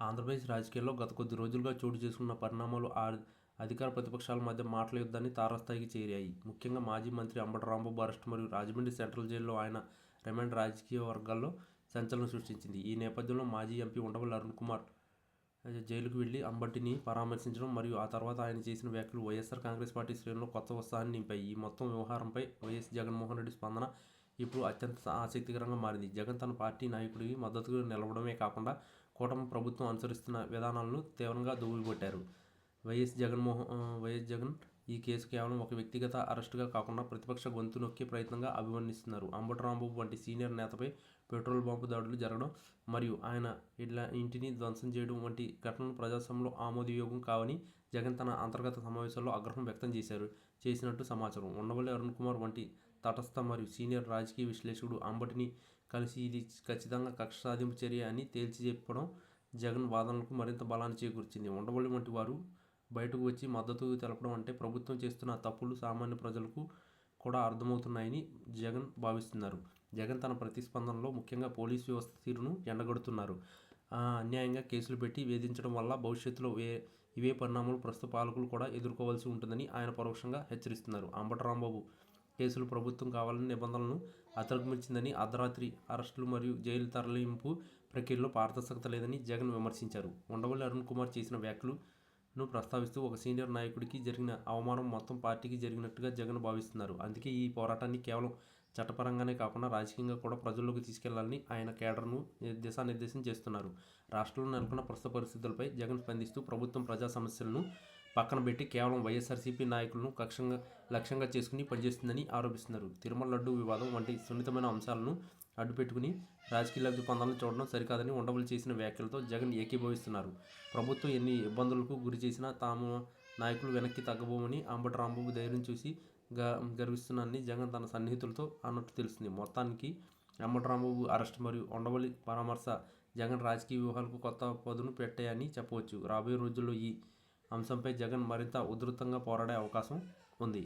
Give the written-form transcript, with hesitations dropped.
ఆంధ్రప్రదేశ్ రాజకీయాల్లో గత కొద్ది రోజులుగా చోటు చేసుకున్న పరిణామాలు అధికార ప్రతిపక్షాల మధ్య మాటల యుద్ధాన్ని తారాస్థాయికి చేరాయి. ముఖ్యంగా మాజీ మంత్రి అంబటి రాంబాబు అరెస్టు మరియు రాజమండ్రి సెంట్రల్ జైల్లో ఆయన రిమాండ్ రాజకీయ వర్గాల్లో సంచలనం సృష్టించింది. ఈ నేపథ్యంలో మాజీ ఎంపీ ఉండవల్లి అరుణ్ కుమార్ జైలుకు వెళ్లి అంబటిని పరామర్శించడం మరియు ఆ తర్వాత ఆయన చేసిన వ్యాఖ్యలు వైఎస్ఆర్ కాంగ్రెస్ పార్టీ శ్రేణుల్లో కొత్త ఉత్సాహాన్ని నింపాయి. ఈ మొత్తం వ్యవహారంపై వైఎస్ జగన్మోహన్ రెడ్డి స్పందన ఇప్పుడు అత్యంత ఆసక్తికరంగా మారింది. జగన్ తన పార్టీ నాయకుడికి మద్దతుగా నిలవడమే కాకుండా కూటమి ప్రభుత్వం అనుసరిస్తున్న విధానాలను తీవ్రంగా దువ్వుకొట్టారు. వైఎస్ జగన్ ఈ కేసు కేవలం ఒక వ్యక్తిగత అరెస్టుగా కాకుండా ప్రతిపక్ష గొంతు నొక్కే ప్రయత్నంగా అభివర్ణిస్తున్నారు. అంబటి రాంబాబు వంటి సీనియర్ నేతపై పెట్రోల్ బాంబు దాడులు జరగడం మరియు ఆయన ఇంటిని ధ్వంసం చేయడం వంటి ఘటనలు ప్రజాస్వామ్యంలో ఆమోదయోగ్యం కావని జగన్ తన అంతర్గత సమావేశాల్లో ఆగ్రహం వ్యక్తం చేసినట్టు సమాచారం. ఉండవల్లి అరుణ్ కుమార్ వంటి తటస్థ మరియు సీనియర్ రాజకీయ విశ్లేషకుడు అంబటిని కలిసి ఇది ఖచ్చితంగా కక్ష సాధింపు చర్య అని తేల్చి చెప్పడం జగన్ వాదనలకు మరింత బలాన్ని చేకూర్చింది. ఉండవల్లి వంటి వారు బయటకు వచ్చి మద్దతు తెలపడం అంటే ప్రభుత్వం చేస్తున్న తప్పులు సామాన్య ప్రజలకు కూడా అర్థమవుతున్నాయని జగన్ భావిస్తున్నారు. జగన్ తన ప్రతిస్పందనలో ముఖ్యంగా పోలీసు వ్యవస్థ తీరును ఎండగడుతున్నారు. అన్యాయంగా కేసులు పెట్టి వేధించడం వల్ల భవిష్యత్తులో ఇవే పరిణామాలు ప్రస్తుత పాలకులు కూడా ఎదుర్కోవాల్సి ఉంటుందని ఆయన పరోక్షంగా హెచ్చరిస్తున్నారు. అంబటి రాంబాబు కేసులు ప్రభుత్వం కావాలని నిబంధనలను అతిక్రమించిందని, అర్ధరాత్రి అరెస్టులు మరియు జైలు తరలింపు ప్రక్రియలో పారదర్శకత లేదని జగన్ విమర్శించారు. ఉండవల్లి అరుణ్ కుమార్ చేసిన వ్యాఖ్యలను ప్రస్తావిస్తూ ఒక సీనియర్ నాయకుడికి జరిగిన అవమానం మొత్తం పార్టీకి జరిగినట్టుగా జగన్ భావిస్తున్నారు. అందుకే ఈ పోరాటాన్ని కేవలం చట్టపరంగానే కాకుండా రాజకీయంగా కూడా ప్రజల్లోకి తీసుకెళ్లాలని ఆయన కేడర్ను దిశానిర్దేశం చేస్తున్నారు. రాష్ట్రంలో నెలకొన్న ప్రస్తుత పరిస్థితులపై జగన్ స్పందిస్తూ ప్రభుత్వం ప్రజా సమస్యలను పక్కన పెట్టి కేవలం వైఎస్ఆర్సీపీ నాయకులను లక్ష్యంగా చేసుకుని పనిచేస్తుందని ఆరోపిస్తున్నారు. తిరుమల లడ్డూ వివాదం వంటి సున్నితమైన అంశాలను అడ్డుపెట్టుకుని రాజకీయ లబ్ధి పొందాలని చూడడం సరికాదని ఉండవల్లి చేసిన వ్యాఖ్యలతో జగన్ ఏకీభవిస్తున్నారు. ప్రభుత్వం ఎన్ని ఇబ్బందులకు గురి చేసినా తాము నాయకులు వెనక్కి తగ్గబోమని అంబటి రాంబాబు ధైర్యం చూసి గర్విస్తున్నానని జగన్ తన సన్నిహితులతో అన్నట్టు తెలుస్తుంది. మొత్తానికి అంబటి రాంబాబు అరెస్ట్ మరియు ఉండవల్లి పరామర్శ జగన్ రాజకీయ వ్యూహాలకు కొత్త పదును పెట్టాయని చెప్పవచ్చు. రాబోయే రోజుల్లో ఈ అంశంపై జగన్ మరింత ఉధృతంగా పోరాడే అవకాశం ఉంది.